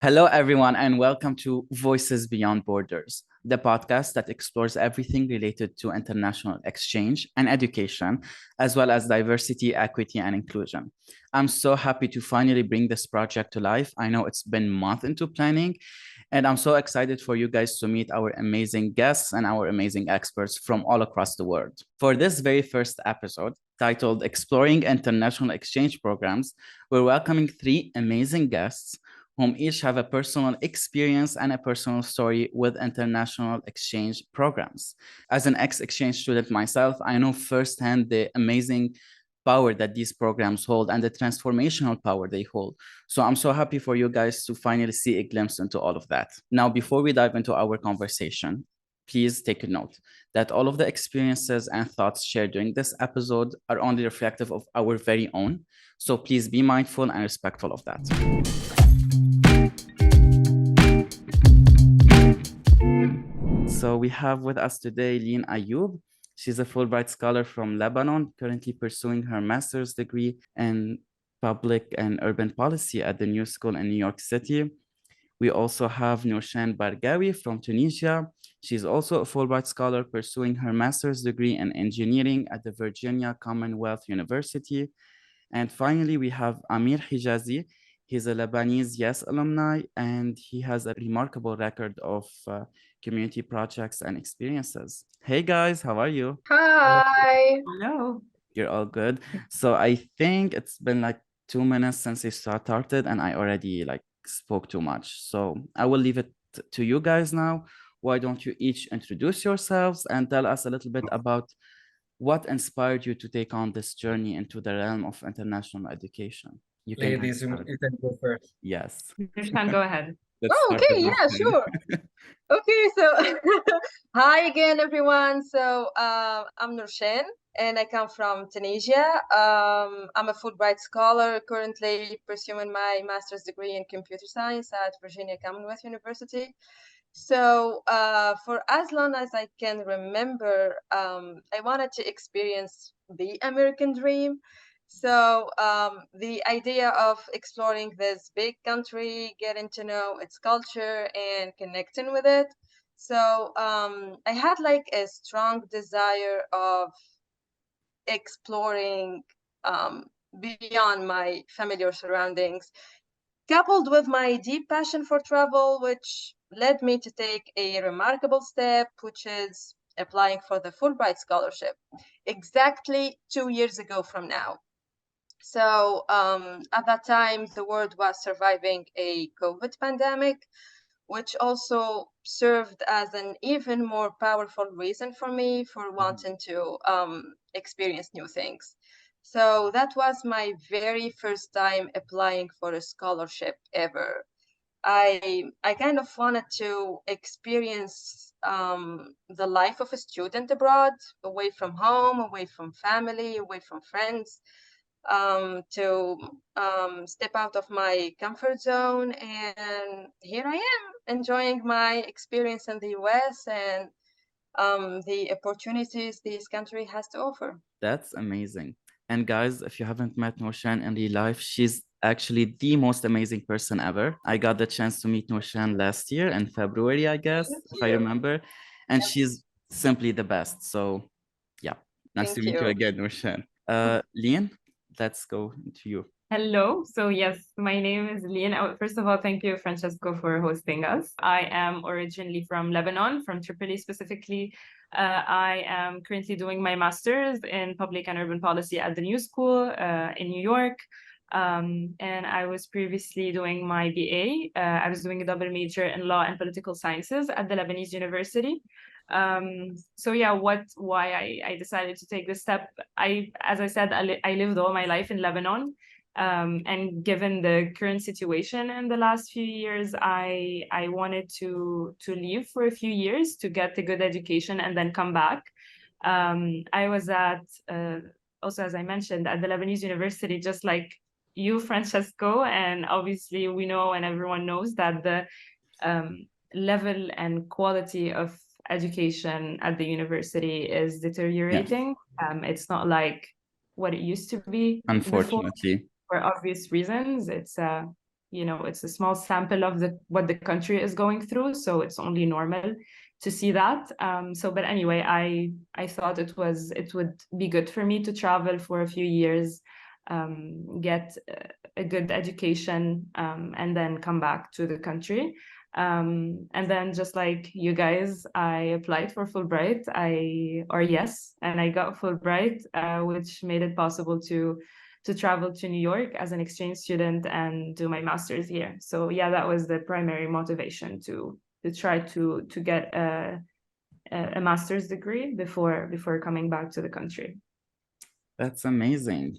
Hello, everyone, and welcome to Voices Beyond Borders, the podcast that explores everything related to international exchange and education, as well as diversity, equity, and inclusion. I'm so happy to finally bring this project to life. I know it's been months into planning, and I'm so excited for you guys to meet our amazing guests and our amazing experts from all across the world. For this very first episode, titled Exploring International Exchange Programs, we're welcoming three amazing guests whom each have a personal experience and a personal story with international exchange programs. As an ex-exchange student myself, I know firsthand the amazing power that these programs hold and the transformational power they hold. So I'm so happy for you guys to finally see a glimpse into all of that. Now, before we dive into our conversation, please take a note that all of the experiences and thoughts shared during this episode are only reflective of our very own. So please be mindful and respectful of that. So we have with us today Lynn Ayoub. She's a Fulbright scholar from Lebanon, currently pursuing her master's degree in public and urban policy at the New School in New York City. We also have Nourshan Bargawi from Tunisia. She's also a Fulbright scholar pursuing her master's degree in engineering at the Virginia Commonwealth University. And finally, we have Amir Hijazi. He's a Lebanese YES alumni, and he has a remarkable record of community projects and experiences. Hey guys, how are you? Hi. Hello. You're all good. So I think it's been like 2 minutes since we started, and I already spoke too much. So I will leave it to you guys now. Why don't you each introduce yourselves and tell us a little bit about what inspired you to take on this journey into the realm of international education? You can Ladies, start. you can go first. Yes. Nurshan, go ahead. Let's Oh, start okay. with Yeah, Nourshan. sure. Okay, so hi again, everyone. So I'm Nourshan, and I come from Tunisia. I'm a Fulbright scholar, currently pursuing my master's degree in computer science at Virginia Commonwealth University. So for as long as I can remember, I wanted to experience the American dream. So the idea of exploring this big country, getting to know its culture and connecting with it. So I had like a strong desire of exploring beyond my familiar surroundings, coupled with my deep passion for travel, which led me to take a remarkable step, which is applying for the Fulbright scholarship exactly 2 years ago from now. So at that time, the world was surviving a COVID pandemic, which also served as an even more powerful reason for me for wanting to experience new things. So that was my very first time applying for a scholarship ever. I kind of wanted to experience the life of a student abroad, away from home, away from family, away from friends, to step out of my comfort zone. And here I am enjoying my experience in the US and the opportunities this country has to offer. That's amazing. And guys, if you haven't met Nourshan in real life, she's actually the most amazing person ever. I got the chance to meet Nourshan last year in February, I guess, Thank if I you. remember. And Yep. she's simply the best. So yeah, nice to Thank meet you you. again, Nourshan. Lian, let's go to you. Hello. So yes, my name is Lian. First of all, thank you, Francesco, for hosting us. I am originally from Lebanon, from Tripoli specifically. I am currently doing my master's in public and urban policy at the New School in New York. And I was previously doing my BA. I was doing a double major in law and political sciences at the Lebanese University. So yeah, why I decided to take this step. As I said, I lived all my life in Lebanon. And given the current situation in the last few years, I wanted to leave for a few years to get a good education and then come back. I was at also, as I mentioned, at the Lebanese University, just like you, Francesco, and obviously we know and everyone knows that the level and quality of education at the university is deteriorating. It's not like what it used to be before. Unfortunately. For obvious reasons. It's it's a small sample of what the country is going through, so it's only normal to see that. But anyway, I thought it would be good for me to travel for a few years, get a good education, and then come back to the country. And then, just like you guys, I applied for Fulbright. And I got Fulbright, which made it possible to travel to New York as an exchange student and do my master's here. So yeah, that was the primary motivation to try to get a master's degree before coming back to the country. That's amazing.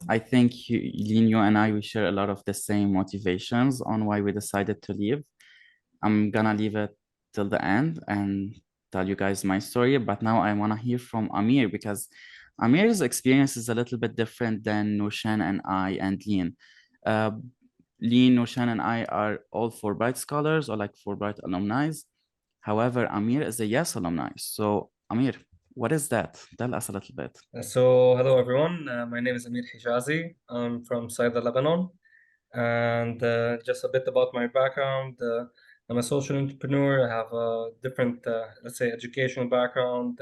I think Lin, you and we share a lot of the same motivations on why we decided to leave. I'm gonna leave it till the end and tell you guys my story, but now I want to hear from Amir, because Amir's experience is a little bit different than Nushan and I and Lin. Lin, Nushan, and I are all Fulbright scholars or like Fulbright alumni. However, Amir is a YES alumni. So Amir, what is that? Tell us a little bit. So, hello everyone. My name is Amir Hijazi. I'm from Saida, Lebanon. And just a bit about my background. I'm a social entrepreneur. I have a different, let's say, educational background,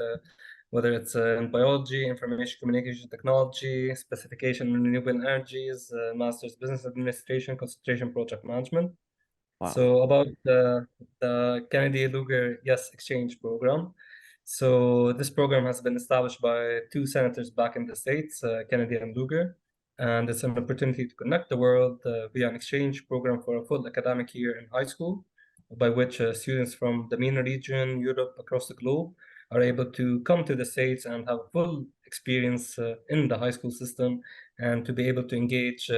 whether it's in biology, information communication technology, specification in renewable energies, master's business administration, concentration project management. Wow. So about the Kennedy Lugar Yes Exchange program. So this program has been established by two senators back in the States, Kennedy and Lugar, and it's an opportunity to connect the world via an exchange program for a full academic year in high school, by which students from the MENA region, Europe, across the globe are able to come to the States and have a full experience in the high school system, and to be able to engage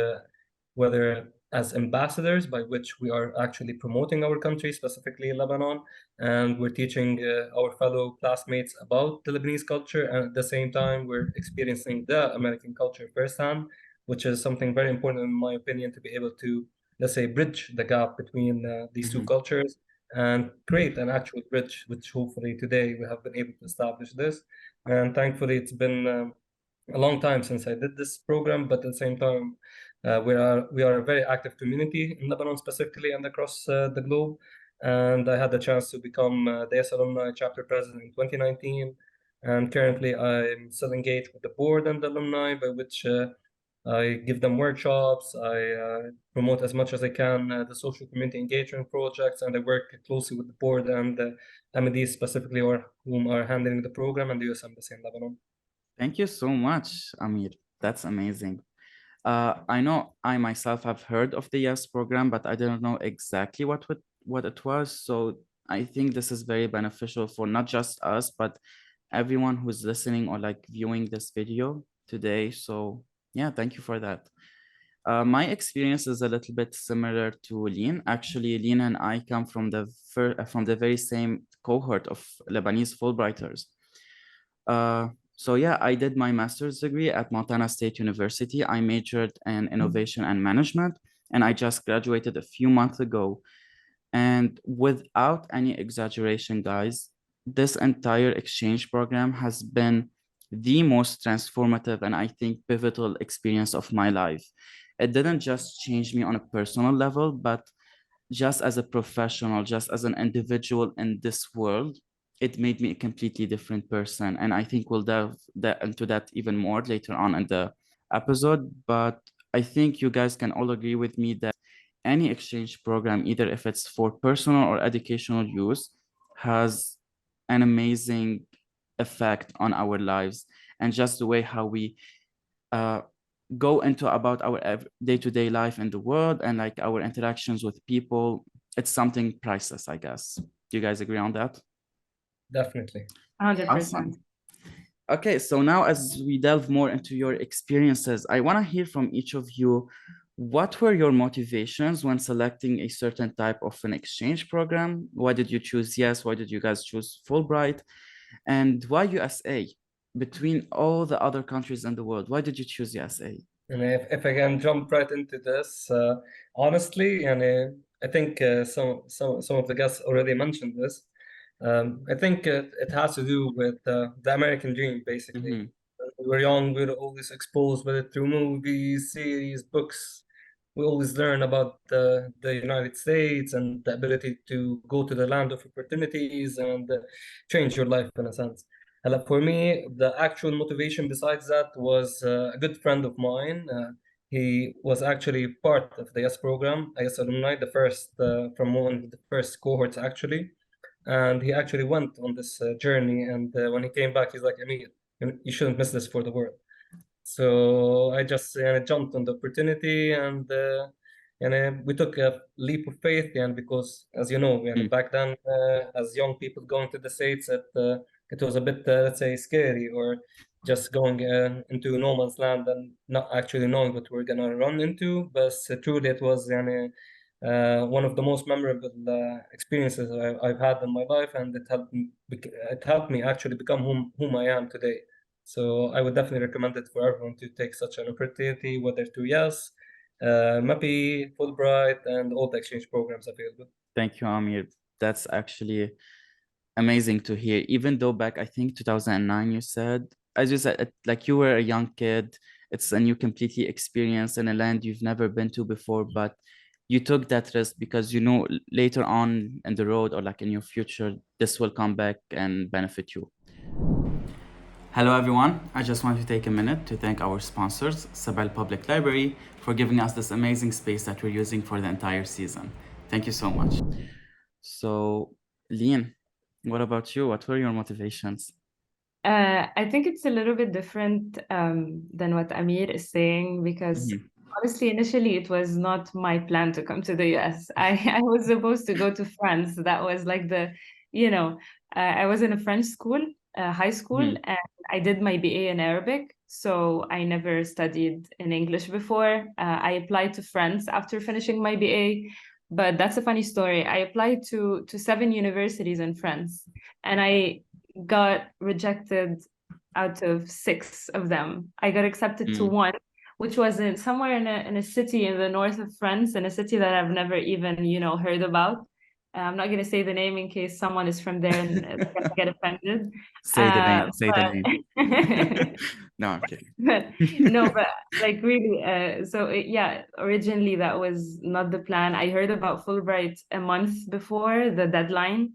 whether as ambassadors, by which we are actually promoting our country, specifically Lebanon, and we're teaching our fellow classmates about the Lebanese culture, and at the same time, we're experiencing the American culture firsthand, which is something very important, in my opinion, to be able to, let's say, bridge the gap between these two cultures and create an actual bridge, which hopefully today we have been able to establish this. And thankfully, it's been a long time since I did this program, but at the same time, we are a very active community in Lebanon specifically and across the globe. And I had the chance to become the S Alumni Chapter President in 2019. And currently, I'm still engaged with the board and the alumni, by which I give them workshops. I promote as much as I can the social community engagement projects, and I work closely with the board and the MDs specifically, or whom are handling the program, and the US Embassy in Lebanon. Thank you so much, Amir. That's amazing. I know I myself have heard of the YES program, but I didn't know exactly what it was. So I think this is very beneficial for not just us, but everyone who's listening or like viewing this video today. So yeah, thank you for that. My experience is a little bit similar to Lin. Actually, Lin and I come from the very same cohort of Lebanese Fulbrighters. So yeah, I did my master's degree at Montana State University. I majored in innovation and management, and I just graduated a few months ago. And without any exaggeration, guys, this entire exchange program has been the most transformative and I think pivotal experience of my life. It didn't just change me on a personal level, but just as a professional, just as an individual in this world, it made me a completely different person. And I think we'll delve into that even more later on in the episode. But I think you guys can all agree with me that any exchange program, either if it's for personal or educational use, has an amazing effect on our lives and just the way how we go into about our day-to-day life in the world and like our interactions with people. It's something priceless, I guess. Do you guys agree on that? Definitely. 100%. Awesome. Okay, so now as we delve more into your experiences, I want to hear from each of you, what were your motivations when selecting a certain type of an exchange program? Why did you choose YES? Why did you guys choose Fulbright? And why USA? Between all the other countries in the world, why did you choose USA? And if I can jump right into this, honestly, and I think some of the guests already mentioned this. I think it has to do with the American dream, basically. Mhm. When we were young, we were always exposed, whether through movies, series, books, we always learn about the United States and the ability to go to the land of opportunities and change your life in a sense. For me, the actual motivation besides that was a good friend of mine. He was actually part of the S program, S01, the first from one of the first cohorts actually. And he actually went on this journey. And when he came back, he's like, Amir, you shouldn't miss this for the world. So I just jumped on the opportunity, and we took a leap of faith, and because, as you know, back then, as young people going to the States, it was a bit, let's say, scary, or just going into no man's land and not actually knowing what we're gonna run into. But truly, it was one of the most memorable experiences I've had in my life, and it helped me actually become whom I am today. So I would definitely recommend it for everyone to take such an opportunity, whether to YES, MAPI, Fulbright, and all the exchange programs available. Thank you, Amir. That's actually amazing to hear. Even though back, I think 2009, you said, as you said, like you were a young kid, it's a new completely experience in a land you've never been to before, but you took that risk because you know later on in the road or like in your future, this will come back and benefit you. Hello everyone, I just want to take a minute to thank our sponsors, Sabal Public Library, for giving us this amazing space that we're using for the entire season. Thank you so much. So, Lean, what about you? What were your motivations? I think it's a little bit different than what Amir is saying, because honestly, initially it was not my plan to come to the US. I was supposed to go to France. That was like I was in a French school, high school, and I did my BA in Arabic. So I never studied in English before. I applied to France after finishing my BA. But that's a funny story. I applied to 7 universities in France, and I got rejected out of 6 of them. I got accepted to one, which was somewhere in a city in the north of France, in a city that I've never even heard about. I'm not going to say the name in case someone is from there and get offended. Say the name. Say the name. No, I'm kidding. But like really, originally that was not the plan. I heard about Fulbright a month before the deadline.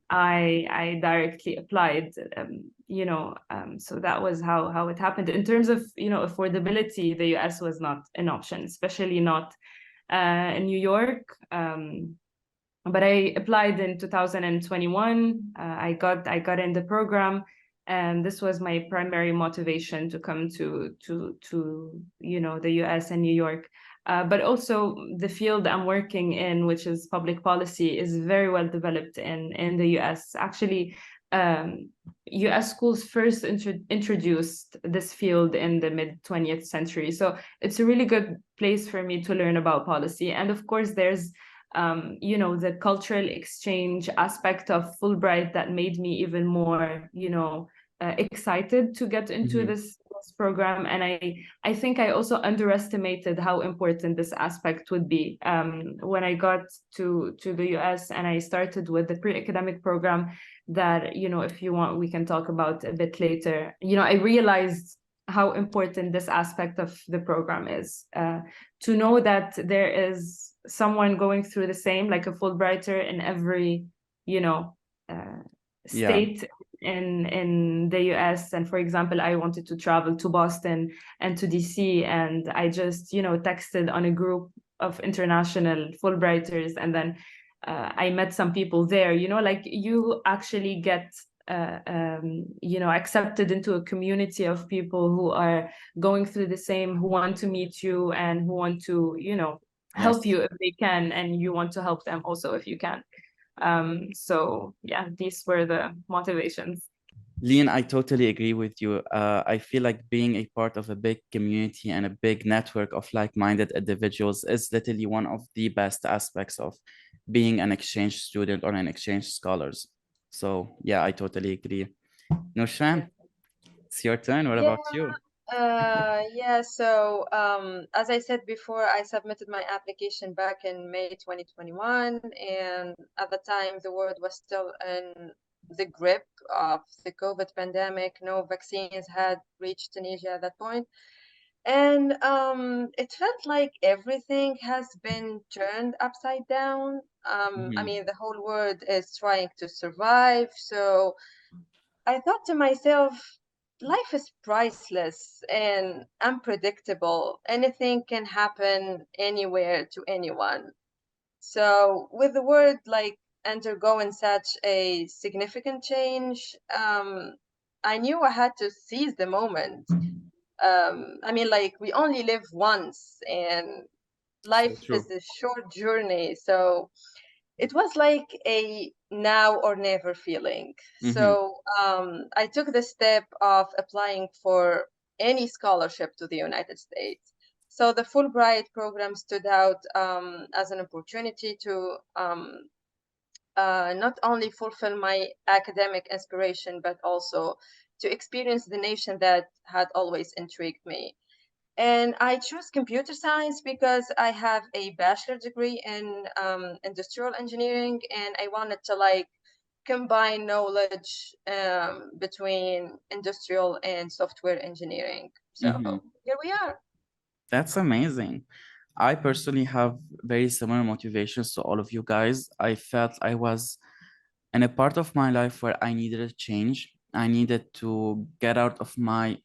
I directly applied. So that was how it happened. In terms of affordability, the US was not an option, especially not in New York. But I applied in 2021. I got in the program, and this was my primary motivation to come to the US and New York. But also the field I'm working in, which is public policy, is very well developed in the US. Actually, US schools first introduced this field in the mid-20th century. So it's a really good place for me to learn about policy. And of course, there's the cultural exchange aspect of Fulbright that made me even more, excited to get into this program. And I think I also underestimated how important this aspect would be. When I got to the US and I started with the pre-academic program that, if you want, we can talk about a bit later. I realized how important this aspect of the program is, to know that there is someone going through the same, like a Fulbrighter in every state in the US. And for example, I wanted to travel to Boston and to DC, and I just texted on a group of international Fulbrighters, and then I met some people there. Like you actually get accepted into a community of people who are going through the same, who want to meet you and who want to help you if they can, and you want to help them also if you can. So yeah, these were the motivations. Lean, I totally agree with you. I feel like being a part of a big community and a big network of like-minded individuals is literally one of the best aspects of being an exchange student or an exchange scholars. So yeah, I totally agree. Nursham, it's your turn. What about you? So as I said before, I submitted my application back in May 2021, and at the time the world was still in the grip of the COVID pandemic. No vaccines had reached Tunisia at that point. And it felt like everything has been turned upside down. I mean, the whole world is trying to survive. So I thought to myself, life is priceless and unpredictable. Anything can happen anywhere to anyone. So with the word like undergoing such a significant change, I knew I had to seize the moment. I mean, like, we only live once, and So life true. is a short journey. So it was like a now or never feeling. So I took the step of applying for any scholarship to the United States. So the Fulbright program stood out as an opportunity to not only fulfill my academic inspiration, but also to experience the nation that had always intrigued me. And I chose computer science because I have a bachelor degree in industrial engineering, and I wanted to like combine knowledge between industrial and software engineering. So here we are. That's amazing. I personally have very similar motivations to all of you guys. I felt I was in a part of my life where I needed a change. I needed to get out of my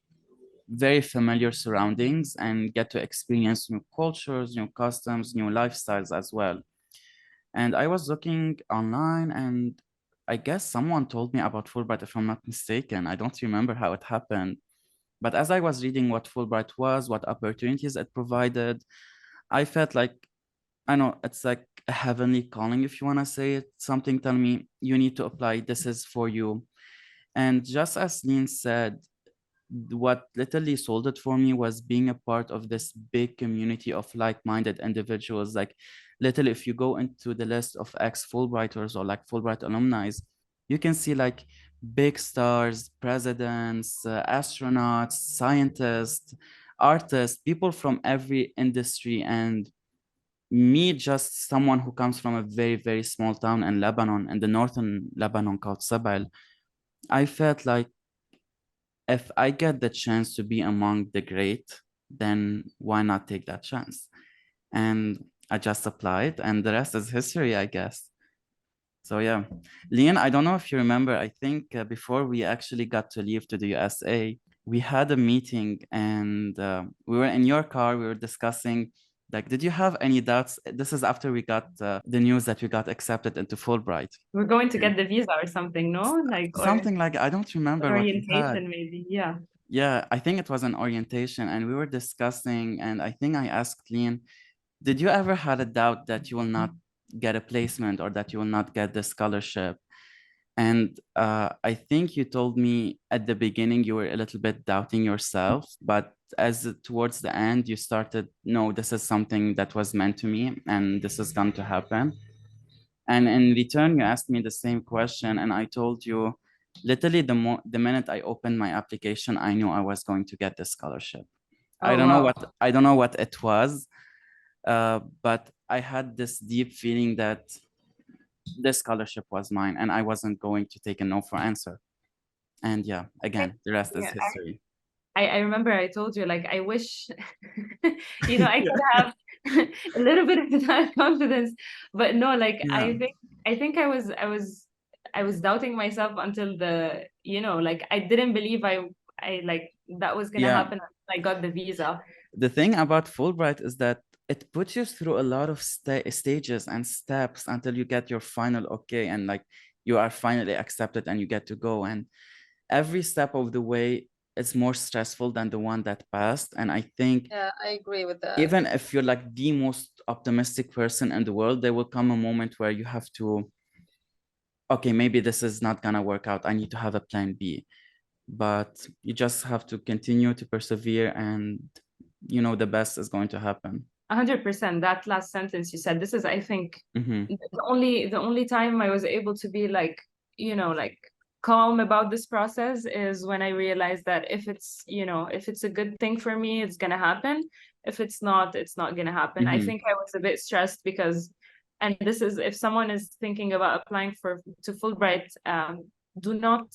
very familiar surroundings and get to experience new cultures, new customs, new lifestyles as well. And I was looking online, and I guess someone told me about Fulbright, if I'm not mistaken. I don't remember how it happened. But as I was reading what Fulbright was, what opportunities it provided, I felt like, I know it's like a heavenly calling, if you want to say it. Something tell me you need to apply. This is for you. And just as Lean said, what literally sold it for me was being a part of this big community of like-minded individuals. Like, literally, if you go into the list of ex-Fulbrighters or like Fulbright alumni, you can see like big stars, presidents, astronauts, scientists, artists, people from every industry. And me, just someone who comes from a very, very small town in Lebanon, in the northern Lebanon called Sabal, I felt like if I get the chance to be among the great, then why not take that chance? And I just applied, and the rest is history, I guess. So yeah, Leon, I don't know if you remember, I think before we actually got to leave to the USA, we had a meeting, and we were in your car, we were discussing, like, did you have any doubts? This is after we got the news that we got accepted into Fulbright. We're going to get the visa or something, no? Like, or Something like, I don't remember what we had. orientation, maybe. Yeah. Yeah, I think it was an orientation, and we were discussing, and I think I asked Lean, did you ever had a doubt that you will not get a placement or that you will not get the scholarship? And I think you told me at the beginning you were a little bit doubting yourself, but as towards the end you started, no, this is something that was meant to me, and this is going to happen. And in return, you asked me the same question, and I told you, literally the minute I opened my application, I knew I was going to get the scholarship. I Oh, don't know wow. I don't know what it was, but I had this deep feeling that this scholarship was mine, and I wasn't going to take a no for answer. And yeah, again, the rest is Yeah, history. I remember I told you, like, I wish, I could have a little bit of that confidence, but no, like, Yeah. I think I was doubting myself until like, I didn't believe I like that was gonna Yeah. happen until I got the visa. The thing about Fulbright is that it puts you through a lot of stages and steps until you get your final okay, and like you are finally accepted and you get to go. And every step of the way is more stressful than the one that passed. And I think Yeah, I agree with that. even if you're like the most optimistic person in the world, there will come a moment where you have to, okay, maybe this is not gonna work out. I need to have a plan B. But you just have to continue to persevere, and the best is going to happen. 100%. That last sentence you said, this is, I think, Mm-hmm. the only time I was able to be like, like calm about this process is when I realized that if it's a good thing for me, it's gonna happen. If it's not, it's not gonna happen. I Mm-hmm. think I was a bit stressed because, and this is if someone is thinking about applying to Fulbright, do not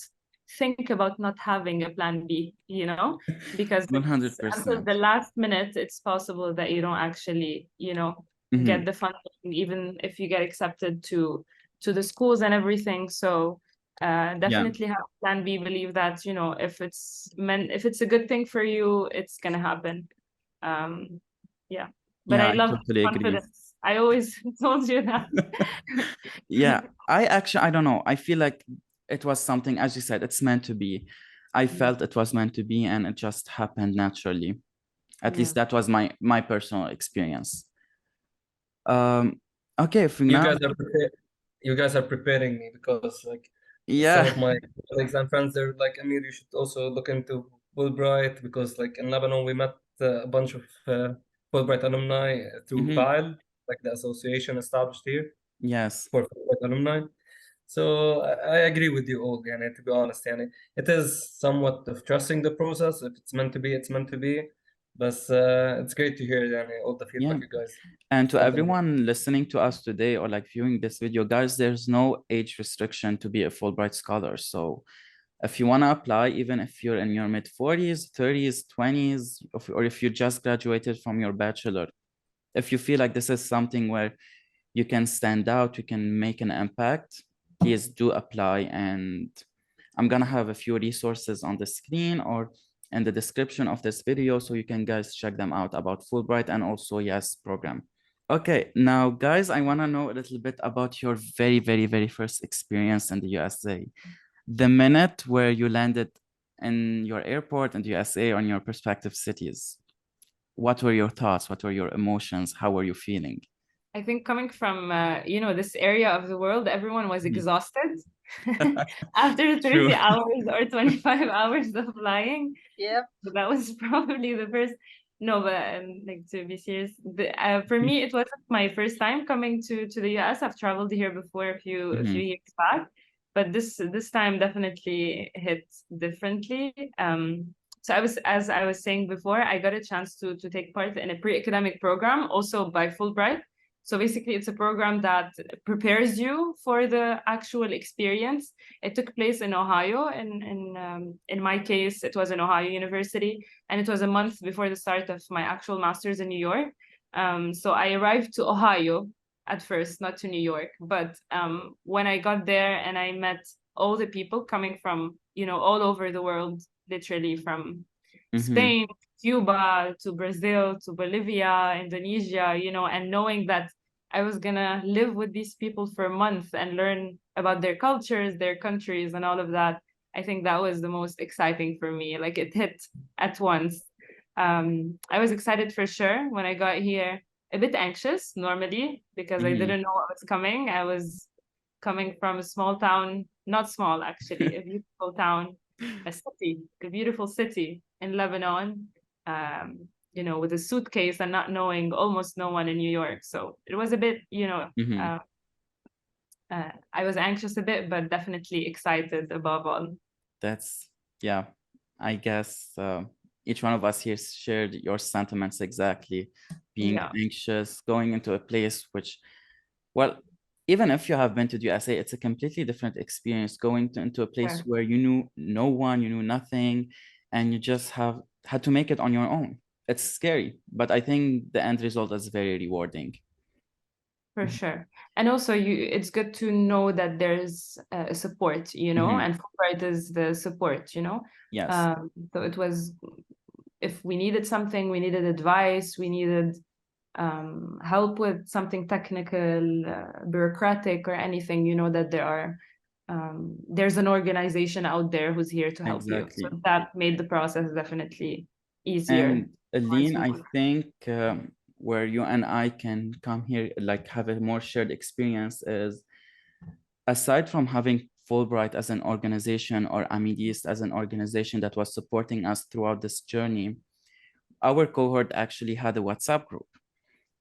think about not having a plan B, you know, because until 100%. the last minute, it's possible that you don't actually, you know, get the funding, even if you get accepted to the schools and everything. So definitely have plan B. Believe that, you know, if it's a good thing for you, it's gonna happen. Yeah. But Yeah, I I love totally agree. confidence. I always told you that. Yeah, I don't know. I feel like it was something, as you said, it's meant to be. I felt it was meant to be, and it just happened naturally. At least that was my personal experience. Okay, for You now, guys are preparing me, because like yeah. some of my colleagues and friends, they're like, Amir, you should also look into Fulbright, because like in Lebanon we met a bunch of Fulbright alumni through Mhm. FAL, like the association established here Yes. for Fulbright alumni. So I agree with you all, yani, to be honest. Yani, it is somewhat of trusting the process. If it's meant to be, it's meant to be. But it's great to hear, yani, all the feedback you guys. And to sent in. everyone listening to us today or like viewing this video, guys, there's no age restriction to be a Fulbright scholar. So if you want to apply, even if you're in your mid 40s, 30s, 20s, or if you just graduated from your bachelor, if you feel like this is something where you can stand out, you can make an impact, please do apply. And I'm gonna have a few resources on the screen or in the description of this video, so you can guys check them out about Fulbright and also YES program. Okay, now guys, I wanna know a little bit about your very, very, very first experience in the USA. The minute where you landed in your airport in the USA or in your prospective cities, what were your thoughts? What were your emotions? How were you feeling? I think coming from you know, this area of the world, everyone was exhausted after 30 True. hours or 25 hours of flying. Yep. So that was probably the first. No, but like, to be serious, for me it wasn't my first time coming to the US. I've traveled here before a few years back, but this time definitely hit differently. So as I was saying before, I got a chance to take part in a pre-academic program, also by Fulbright. So basically, it's a program that prepares you for the actual experience. It took place in Ohio, in my case, it was in Ohio University, and it was a month before the start of my actual master's in New York. So I arrived to Ohio at first, not to New York. But when I got there and I met all the people coming from, you know, all over the world, literally from Spain, Cuba, to Brazil, to Bolivia, Indonesia, you know, and knowing that I was gonna live with these people for a month and learn about their cultures, their countries, and all of that, I think that was the most exciting for me. Like, it hit at once. I was excited for sure when I got here, a bit anxious normally because I didn't know what was coming. I was coming from a small town, not small actually, a beautiful town, a city, a beautiful city in Lebanon, you know, with a suitcase and not knowing almost no one in New York. So it was a bit, you know, I was anxious a bit, but definitely excited above all. That's, yeah, I guess each one of us here shared your sentiments exactly. Being anxious, going into a place which, well, even if you have been to the USA, it's a completely different experience going into a place where you knew no one, you knew nothing, and you just had to make it on your own. It's scary, but I think the end result is very rewarding. For sure. And also, it's good to know that there's support, you know, and Fulbright is the support, you know. Yes. So it was, if we needed something, we needed advice, we needed help with something technical, bureaucratic, or anything, you know, that there's an organization out there who's here to help you. So that made the process definitely easier. And Aline, I think where you and I can come here, like have a more shared experience, is aside from having Fulbright as an organization or Amidist as an organization that was supporting us throughout this journey, our cohort actually had a WhatsApp group.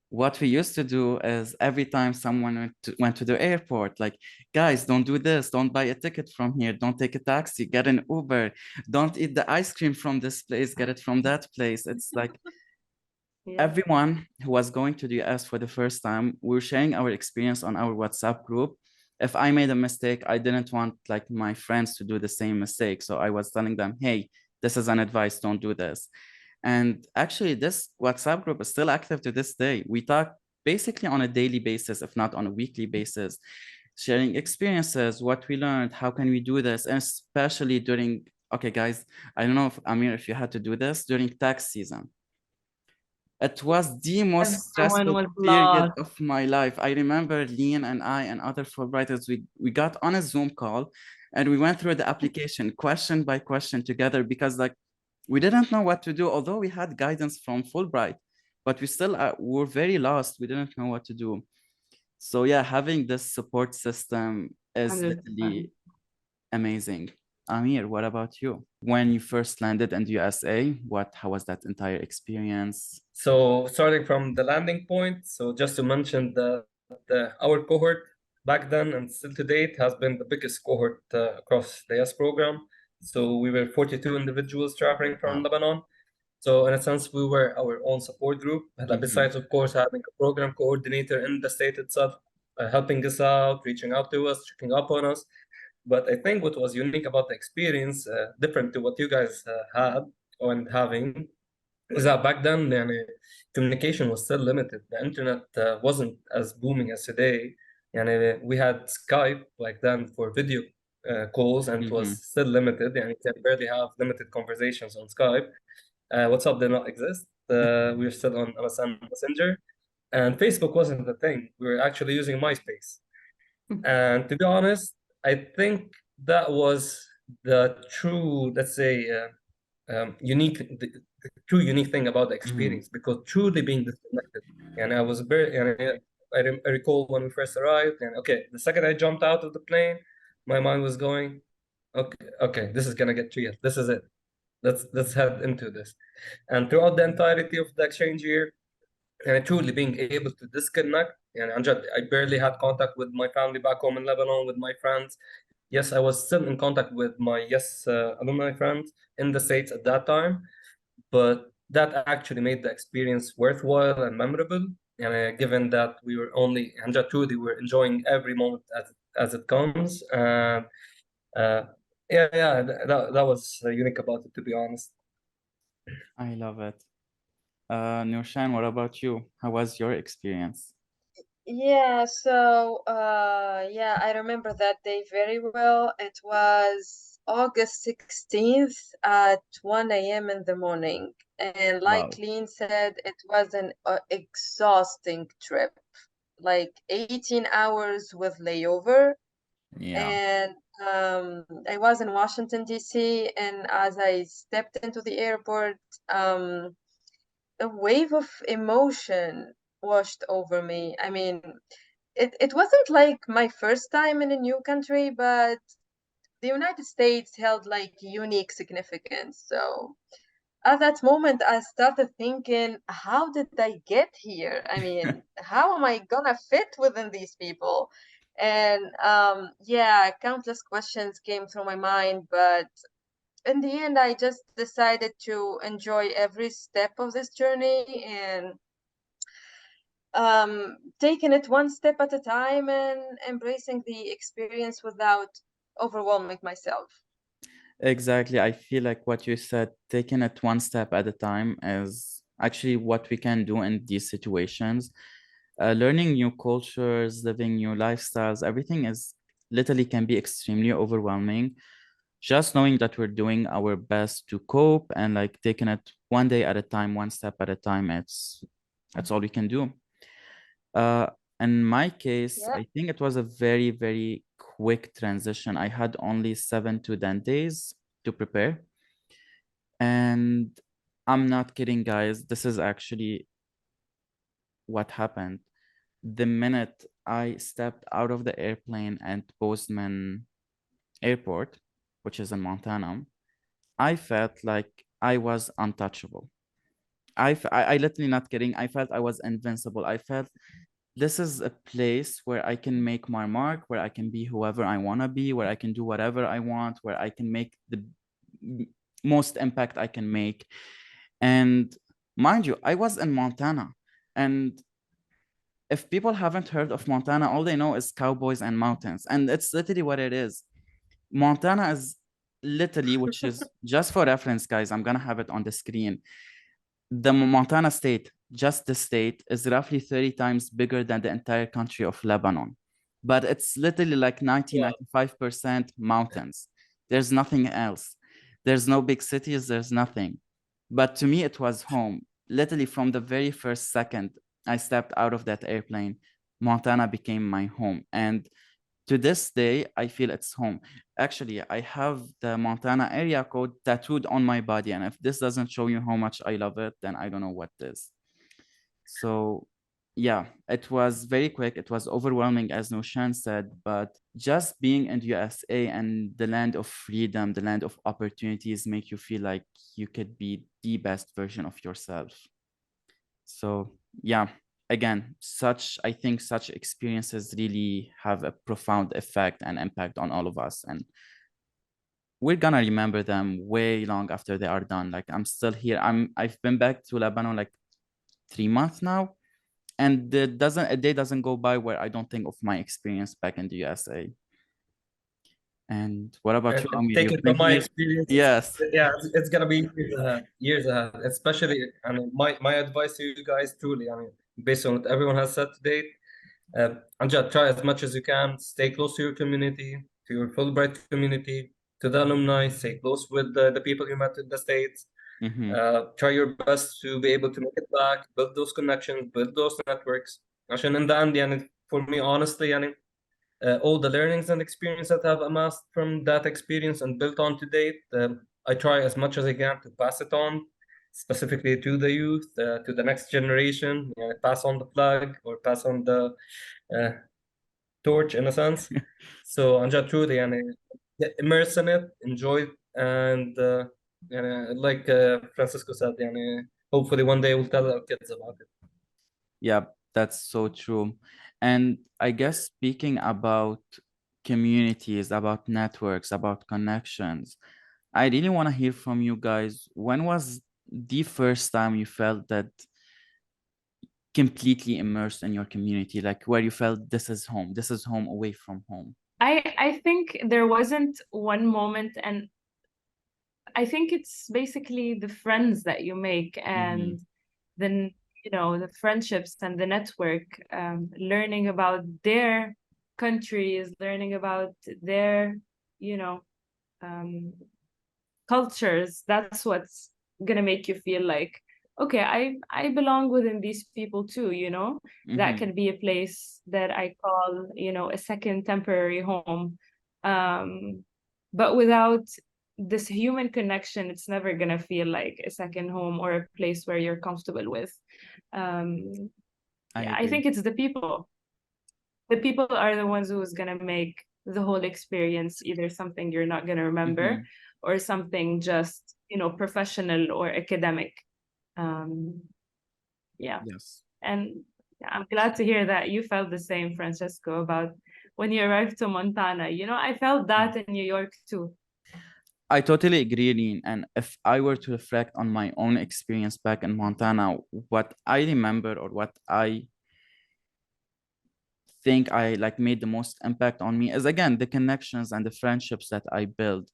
What we used to do is every time someone went to the airport, like, guys, don't do this, don't buy a ticket from here, don't take a taxi, get an Uber, don't eat the ice cream from this place, get it from that place. It's like everyone who was going to the US for the first time, we were sharing our experience on our WhatsApp group. if I made a mistake, I didn't want like my friends to do the same mistake. So I was telling them, hey, this is an advice, don't do this. And actually, this WhatsApp group is still active to this day. We talk basically on a daily basis, if not on a weekly basis, sharing experiences, what we learned, how can we do this, and especially during, okay, guys, I don't know if Amir, if you had to do this during tax season. It was the most Everyone stressful was period lost. of my life. I remember Lean and I and other Fulbrighters, we got on a Zoom call and we went through the application question by question together because like we didn't know what to do, although we had guidance from Fulbright, but we still were very lost. We didn't know what to do. So yeah, having this support system is 100%. literally amazing. Amir, what about you? When you first landed in the USA, how was that entire experience? So starting from the landing point, so just to mention our cohort back then and still to date has been the biggest cohort across the YES program. So we were 42 individuals traveling from Wow. Lebanon. So in a sense, we were our own support group. Besides, of course, having a program coordinator in the state itself, helping us out, reaching out to us, checking up on us. But I think what was unique about the experience, different to what you guys had and having, is that back then, communication was still limited. The internet wasn't as booming as today. We had Skype back then for video calls, and it was still limited. You can barely have limited conversations on Skype. WhatsApp did not exist. We were still on MSN Messenger, and Facebook wasn't the thing. We were actually using MySpace. And to be honest, I think that was the true, let's say, unique, the true unique thing about the experience, because truly being disconnected. And I was very, and I recall when we first arrived, and okay, the second I jumped out of the plane, my mind was going, okay, this is gonna get real. This is it. Let's head into this. And throughout the entirety of the exchange year, and truly being able to disconnect. And I barely had contact with my family back home in Lebanon, with my friends. Yes, I was still in contact with my alumni friends in the States at that time, but that actually made the experience worthwhile and memorable. And given that we were only, and truly we're enjoying every moment as it comes. And that was unique about it, to be honest. I love it. Nurshan, what about you? How was your experience? Yeah, so yeah, I remember that day very well. It was August 16th at 1 a.m. in the morning. And like Wow. Lean said, it was an exhausting trip, like 18 hours with layover. Yeah. And I was in Washington, D.C., and as I stepped into the airport, a wave of emotion washed over me. I mean, it wasn't like my first time in a new country, but the United States held like unique significance. So at that moment, I started thinking, how did I get here? I mean, how am I gonna fit within these people? And yeah, countless questions came through my mind, but in the end, I just decided to enjoy every step of this journey and taking it one step at a time and embracing the experience without overwhelming myself. Exactly. I feel like what you said, taking it one step at a time, is actually what we can do in these situations. Learning new cultures, living new lifestyles, everything is literally can be extremely overwhelming. Just knowing that we're doing our best to cope and like taking it one day at a time, one step at a time, that's all we can do. Uh, in my case, Yeah. I think it was a very, very quick transition. I had only 7 to 10 days to prepare. And I'm not kidding, guys. This is actually what happened. The minute I stepped out of the airplane at Bozeman Airport, which is in Montana, I felt like I was untouchable. I literally not kidding. I felt I was invincible. I felt this is a place where I can make my mark, where I can be whoever I want to be, where I can do whatever I want, where I can make the most impact I can make. And mind you, I was in Montana, and if people haven't heard of Montana, all they know is cowboys and mountains. And it's literally what it is. Montana is literally, which is just for reference, guys, I'm going to have it on the screen. The Montana state, just the state, is roughly 30 times bigger than the entire country of Lebanon. But it's literally like 95% mountains. There's nothing else. There's no big cities, there's nothing. But to me, it was home. Literally from the very first second I stepped out of that airplane, Montana became my home. And to this day, I feel it's home. Actually, I have the Montana area code tattooed on my body. And if this doesn't show you how much I love it, then I don't know what is. So yeah, it was very quick. It was overwhelming, as Nushan said, but just being in the USA and the land of freedom, the land of opportunities, make you feel like you could be the best version of yourself. So yeah, again, I think such experiences really have a profound effect and impact on all of us. And we're gonna remember them way long after they are done. Like I'm still here. I've been back to Lebanon like 3 months now. And a day doesn't go by where I don't think of my experience back in the USA. And what about you, Amir? Take You've it been from my here? experience. Yes. Yeah, it's gonna be years ahead. Especially, I mean, my advice to you guys, truly, I mean, based on what everyone has said today, Amjad, try as much as you can. Stay close to your community, to your Fulbright community, to the alumni. Stay close with the people you met in the States. Mm-hmm. Try your best to be able to make it back, build those connections, build those networks. عشان in the end, يعني, for me, honestly, يعني, all the learnings and experience that I've amassed from that experience and built on to date, I try as much as I can to pass it on, specifically to the youth, to the next generation, pass on the flag or pass on the torch in a sense. So Anja, truly, get immersed in it, enjoy it, and like Francisco said, hopefully one day we'll tell our kids about it. Yeah, that's so true. And I guess speaking about communities, about networks, about connections, I really want to hear from you guys. When was the first time you felt that completely immersed in your community, like where you felt this is home away from home? I think there wasn't one moment, and I think it's basically the friends that you make and then the friendships and the network, learning about their countries, learning about their cultures. That's what's gonna make you feel like, okay, I belong within these people too. That can be a place that I call a second temporary home. But without this human connection, it's never gonna feel like a second home or a place where you're comfortable with. I think it's the people. The people are the ones who's gonna make the whole experience either something you're not gonna remember or something just professional or academic. Yes. And I'm glad to hear that you felt the same, Francesco, about when you arrived to Montana. I felt that in New York too. I totally agree, Lynn. And if I were to reflect on my own experience back in Montana, what I remember or what I think I like made the most impact on me is, again, the connections and the friendships that I built.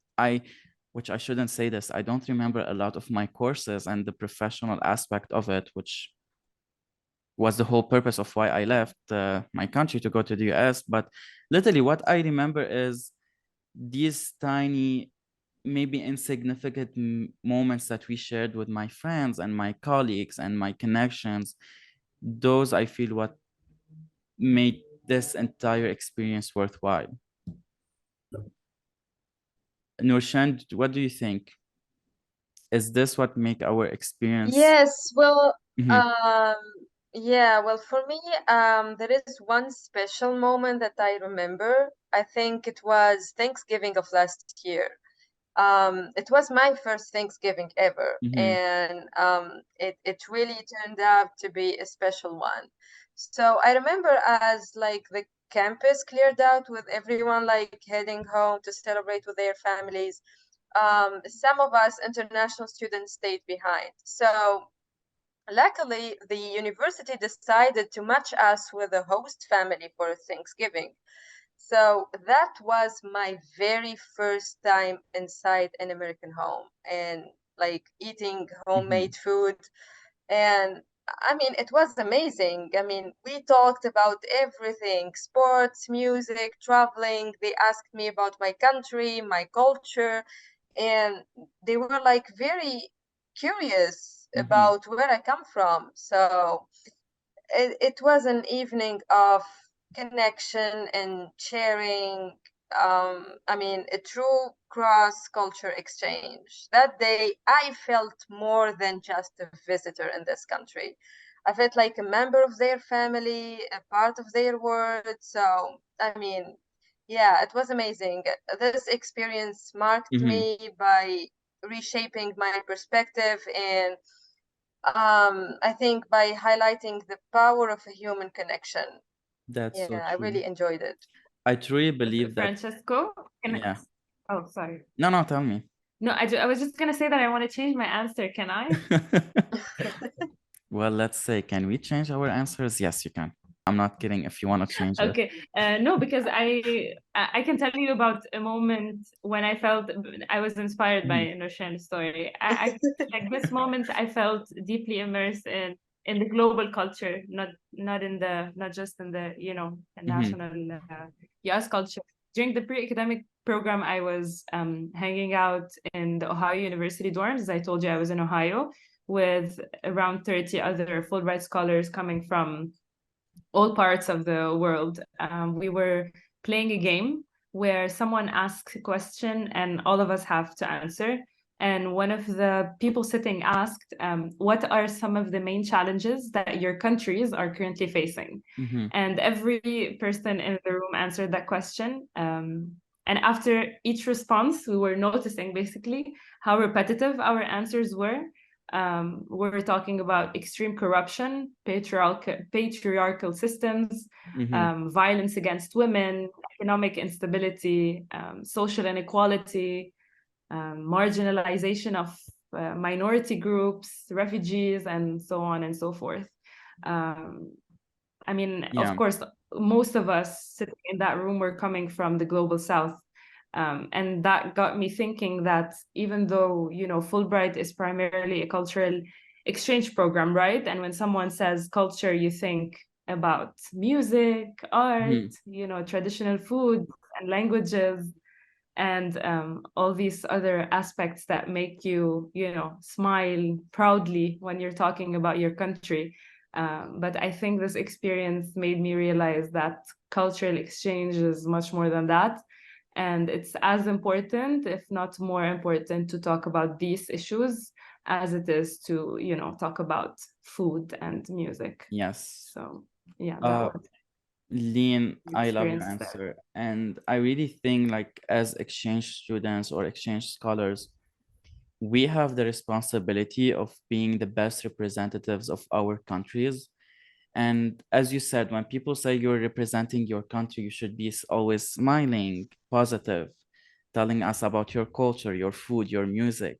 Which I shouldn't say this, I don't remember a lot of my courses and the professional aspect of it, which was the whole purpose of why I left my country to go to the US. But literally what I remember is these tiny, maybe insignificant moments that we shared with my friends and my colleagues and my connections. Those, I feel, what made this entire experience worthwhile. Nurshand, what do you think? Is this what make our experience? Yes, well, yeah, well, for me, there is one special moment that I remember. I think it was Thanksgiving of last year. It was my first Thanksgiving ever, and it really turned out to be a special one. So I remember as like the campus cleared out with everyone like heading home to celebrate with their families. Some of us international students stayed behind. So luckily, the university decided to match us with a host family for Thanksgiving. So that was my very first time inside an American home and like eating homemade food. And I mean, it was amazing. I mean, we talked about everything, sports, music, traveling. They asked me about my country, my culture, and they were like very curious about where I come from. So it was an evening of connection and sharing. I mean, a true cross-culture exchange. That day, I felt more than just a visitor in this country. I felt like a member of their family, a part of their world. So, I mean, yeah, it was amazing. This experience marked me by reshaping my perspective and I think by highlighting the power of a human connection. That's so Yeah, I true. really enjoyed it. I truly believe that. Francesco, Yeah. Oh, sorry. No, tell me. No, I was just gonna say that I want to change my answer. Can I? Well, let's say, can we change our answers? Yes, you can. I'm not kidding if you want to change it. Okay. No, because I can tell you about a moment when I felt I was inspired by Noshan's story. I like this moment I felt deeply immersed in the global culture, not just in the national US culture. During the pre-academic program, I was hanging out in the Ohio University dorms. As I told you, I was in Ohio with around 30 other Fulbright scholars coming from all parts of the world. We were playing a game where someone asks a question and all of us have to answer. And one of the people sitting asked, what are some of the main challenges that your countries are currently facing? And every person in the room answered that question. And after each response, we were noticing basically how repetitive our answers were. We're talking about extreme corruption, patriarchal systems, violence against women, economic instability, social inequality, marginalization of minority groups, refugees, and so on and so forth. I mean, of course, most of us sitting in that room were coming from the global South. And that got me thinking that even though, Fulbright is primarily a cultural exchange program, right? And when someone says culture, you think about music, art, traditional food and languages, and all these other aspects that make you, smile proudly when you're talking about your country. But I think this experience made me realize that cultural exchange is much more than that. And it's as important, if not more important, to talk about these issues as it is to, talk about food and music. Yes. So, yeah, Lean, I love your experience answer. And I really think, like, as exchange students or exchange scholars, we have the responsibility of being the best representatives of our countries. And as you said, when people say you're representing your country, you should be always smiling, positive, telling us about your culture, your food, your music.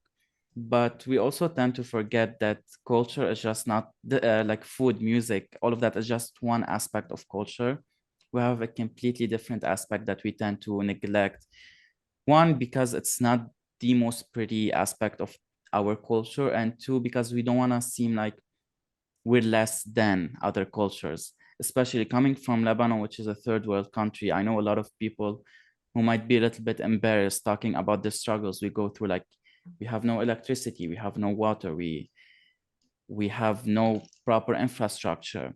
But we also tend to forget that culture is just not like food, music, all of that is just one aspect of culture. We have a completely different aspect that we tend to neglect. One, because it's not the most pretty aspect of our culture, and two, because we don't want to seem like we're less than other cultures, especially coming from Lebanon, which is a third world country. I know a lot of people who might be a little bit embarrassed talking about the struggles we go through. Like, we have no electricity, we have no water, we have no proper infrastructure.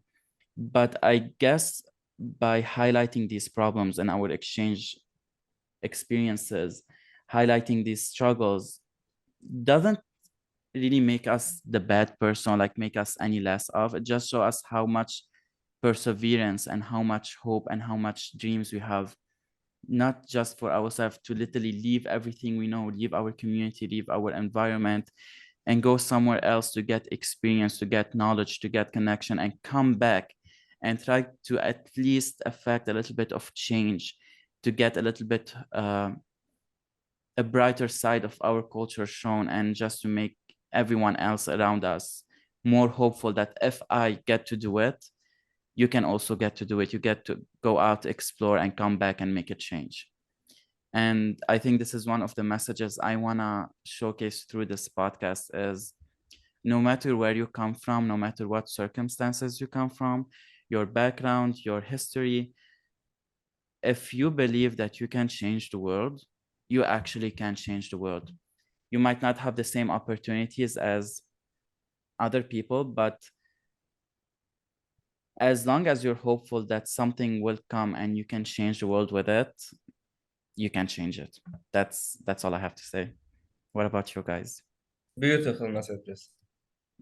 But I guess by highlighting these problems in our exchange experiences, highlighting these struggles doesn't really make us the bad person, like make us any less of. It just show us how much perseverance and how much hope and how much dreams we have, not just for ourselves, to literally leave everything we know, leave our community, leave our environment, and go somewhere else to get experience, to get knowledge, to get connection, and come back and try to at least affect a little bit of change, to get a little bit a brighter side of our culture shown, and just to make everyone else around us more hopeful that if I get to do it, you can also get to do it. You get to go out, explore, and come back and make a change. And I think this is one of the messages I want to showcase through this podcast is no matter where you come from, no matter what circumstances you come from, your background, your history, if you believe that you can change the world, you actually can change the world. You might not have the same opportunities as other people, but as long as you're hopeful that something will come and you can change the world with it, you can change it. That's all I have to say. What about you guys? Beautiful messages.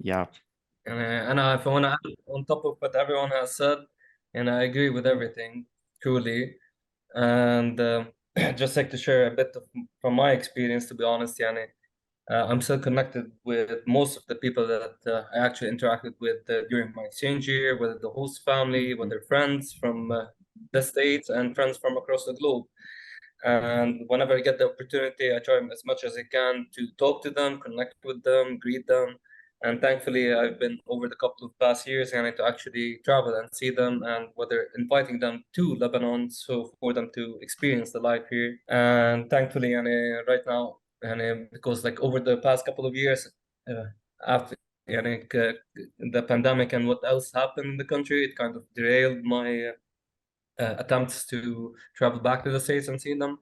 Yeah. And if I want to add on top of what everyone has said, and I agree with everything, truly. And just like to share a bit from my experience, to be honest, Yani, I'm still connected with most of the people that I actually interacted with during my exchange year, whether the host family, whether friends from the States and friends from across the globe. And whenever I get the opportunity, I try as much as I can to talk to them, connect with them, greet them. And thankfully, I've been over the couple of past years and to actually travel and see them, and whether inviting them to Lebanon, so for them to experience the life here. And thankfully, and right now, and because like over the past couple of years, after the pandemic and what else happened in the country, it kind of derailed my attempts to travel back to the States and see them.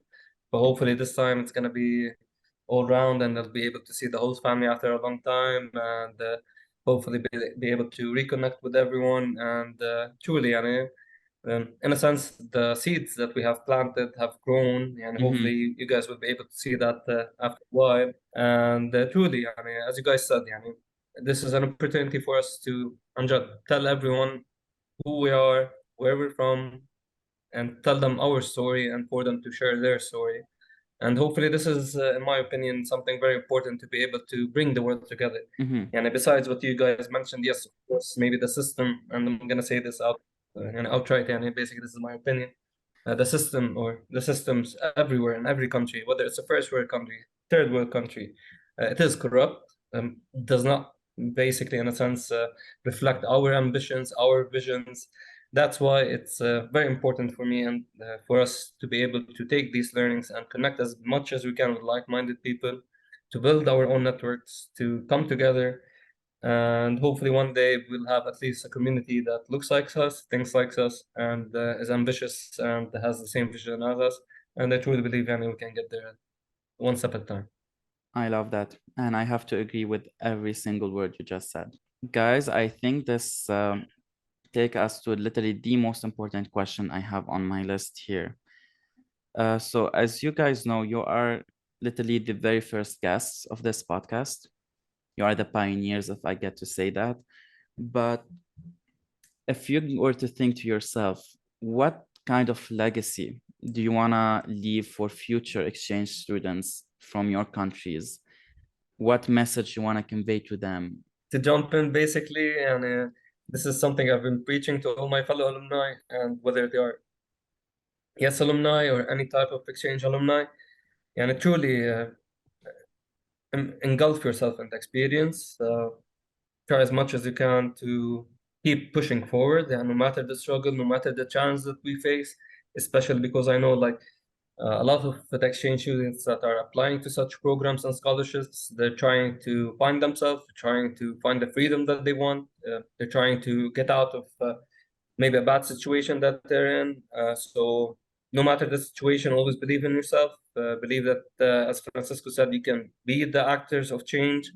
But hopefully this time it's gonna be all round and I'll be able to see the host family after a long time, and hopefully be able to reconnect with everyone. And truly, in a sense, the seeds that we have planted have grown, and hopefully you guys will be able to see that after a while. And truly, as you guys said, this is an opportunity for us to tell everyone who we are, where we're from, and tell them our story and for them to share their story. And hopefully this is, in my opinion, something very important to be able to bring the world together. And besides what you guys mentioned, yes, of course, maybe the system, and I'm going to say this out and outright, and basically this is my opinion, the system or the systems everywhere in every country, whether it's a first world country, third world country, it is corrupt, does not basically, in a sense, reflect our ambitions, our visions. That's why it's very important for me and for us to be able to take these learnings and connect as much as we can with like-minded people, to build our own networks, to come together, and hopefully one day we'll have at least a community that looks like us, thinks like us, and is ambitious and has the same vision as us. And I truly believe we can get there one step at a time. I love that. And I have to agree with every single word you just said. Guys, I think this take us to literally the most important question I have on my list here. So as you guys know, you are literally the very first guests of this podcast. You are the pioneers, if I get to say that. But if you were to think to yourself, what kind of legacy do you want to leave for future exchange students from your countries? What message you want to convey to them? To jump in, basically, and this is something I've been preaching to all my fellow alumni, and whether they are YES alumni or any type of exchange alumni, and truly engulf yourself in the experience. Try as much as you can to keep pushing forward, and no matter the struggle, no matter the challenge that we face, especially because I know like a lot of the exchange students that are applying to such programs and scholarships, they're trying to find themselves, trying to find the freedom that they want. They're trying to get out of maybe a bad situation that they're in. So no matter the situation, always believe in yourself. Believe that, as Francisco said, you can be the actors of change.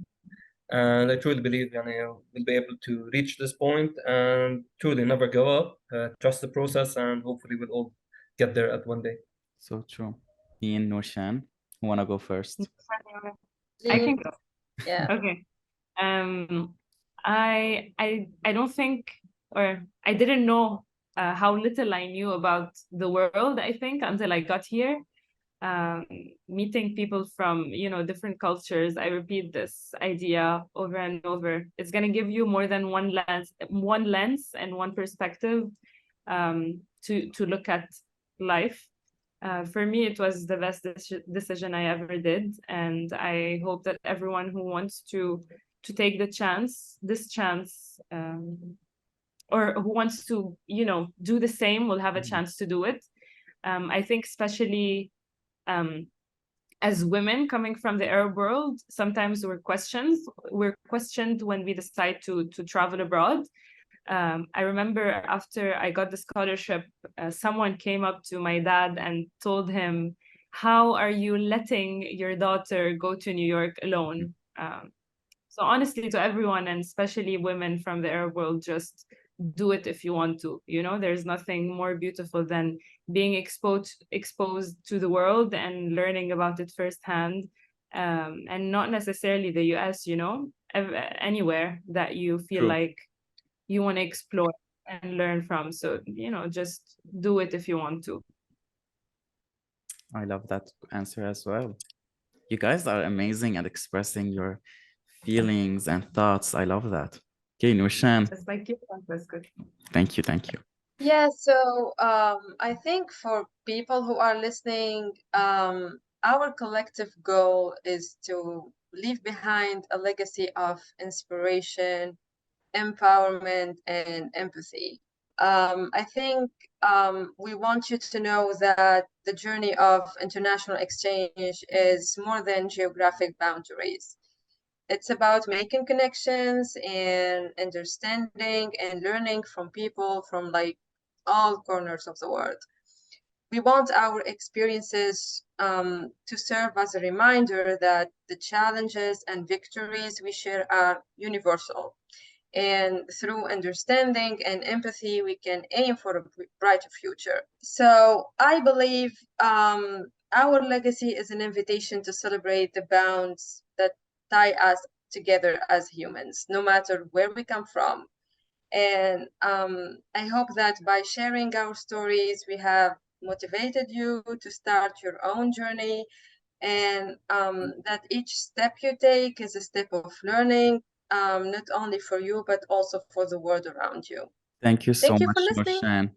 And I truly believe we'll be able to reach this point and truly never give up. Trust the process, and hopefully we'll all get there at one day. So true. Ian, Norshan, who want to go first? I can go. Yeah. Okay. I don't think, or I didn't know how little I knew about the world, I think, until I got here. Meeting people from, different cultures, I repeat this idea over and over. It's going to give you more than one lens and one perspective to look at life. For me, it was the best decision I ever did. And I hope that everyone who wants to to take this chance, or who wants to, you know, do the same will have a chance to do it. I think especially as women coming from the Arab world, sometimes we're questioned when we decide to travel abroad. I remember after I got the scholarship, someone came up to my dad and told him, "How are you letting your daughter go to New York alone?" So honestly, to everyone, and especially women from the Arab world, just do it if you want to. You know, there's nothing more beautiful than being exposed to the world and learning about it firsthand, and not necessarily the US. You know, anywhere that you feel True. like you want to explore and learn from. So, you know, just do it if you want to. I love that answer as well. You guys are amazing at expressing your feelings and thoughts. I love that. Okay, Nushan. Just like you, that's good. Thank you. Thank you. Yeah, so I think for people who are listening, our collective goal is to leave behind a legacy of inspiration, empowerment, and empathy. I think we want you to know that the journey of international exchange is more than geographic boundaries. It's about making connections and understanding and learning from people from like all corners of the world. We want our experiences to serve as a reminder that the challenges and victories we share are universal. And through understanding and empathy, we can aim for a brighter future. So I believe our legacy is an invitation to celebrate the bonds that tie us together as humans, no matter where we come from. And I hope that by sharing our stories, we have motivated you to start your own journey, and that each step you take is a step of learning, not only for you, but also for the world around you. Thank you so Thank you much, for listening.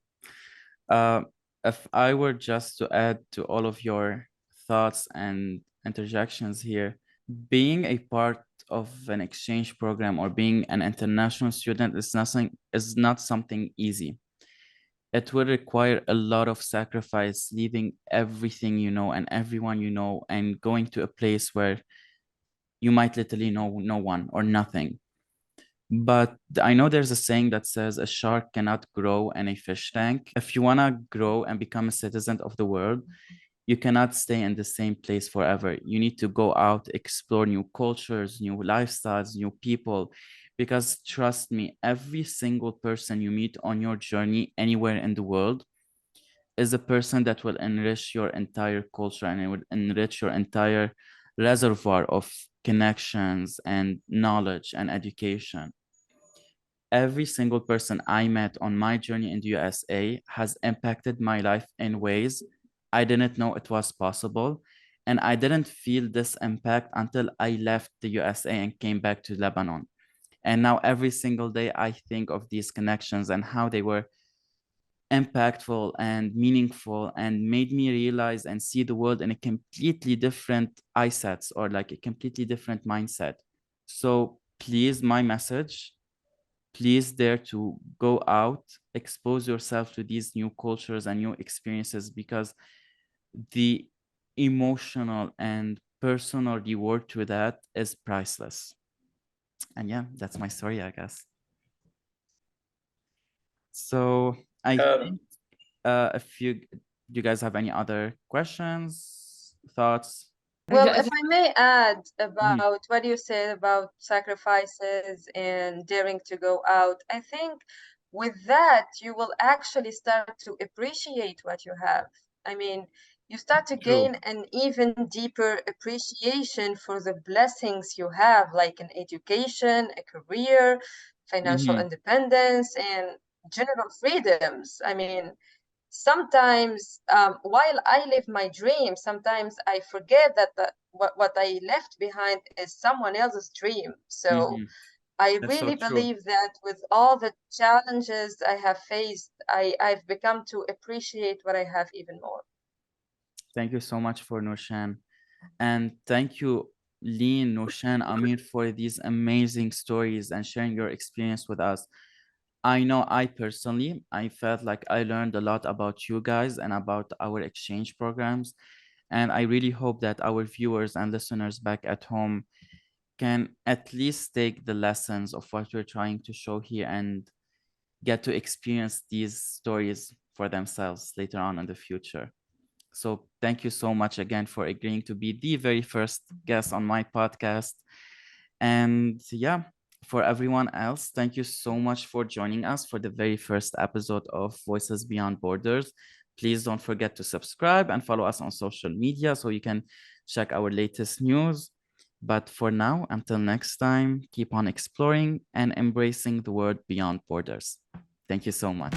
Nushan. If I were just to add to all of your thoughts and interjections here, being a part of an exchange program or being an international student is not something easy. It will require a lot of sacrifice, leaving everything you know and everyone you know and going to a place where you might literally know no one or nothing. But I know there's a saying that says a shark cannot grow in a fish tank. If you want to grow and become a citizen of the world, you cannot stay in the same place forever. You need to go out, explore new cultures, new lifestyles, new people. Because trust me, every single person you meet on your journey anywhere in the world is a person that will enrich your entire culture and it will enrich your entire reservoir of connections and knowledge and education. Every single person I met on my journey in the USA has impacted my life in ways I didn't know it was possible. And I didn't feel this impact until I left the USA and came back to Lebanon. And now every single day I think of these connections and how they were impactful and meaningful and made me realize and see the world in a completely different eyesets or like a completely different mindset. So please, my message, please dare to go out, expose yourself to these new cultures and new experiences, because the emotional and personal reward to that is priceless. And yeah, that's my story, I guess. So I think if you guys have any other questions, thoughts? Well, if I may add about what you said about sacrifices and daring to go out, I think with that, you will actually start to appreciate what you have. I mean, you start to gain an even deeper appreciation for the blessings you have, like an education, a career, financial independence, and general freedoms. I mean, sometimes while I live my dream, sometimes I forget that what I left behind is someone else's dream. So I That's so really true. believe that with all the challenges I have faced, I've become to appreciate what I have even more. Thank you so much for Nushan. And thank you Lean, Noshan, Amir, for these amazing stories and sharing your experience with us. I know I personally, I felt like I learned a lot about you guys and about our exchange programs. And I really hope that our viewers and listeners back at home can at least take the lessons of what we're trying to show here and get to experience these stories for themselves later on in the future. So thank you so much again for agreeing to be the very first guest on my podcast. And yeah, for everyone else, thank you so much for joining us for the very first episode of Voices Beyond Borders. Please don't forget to subscribe and follow us on social media so you can check our latest news. But for now, until next time, keep on exploring and embracing the world beyond borders. Thank you so much.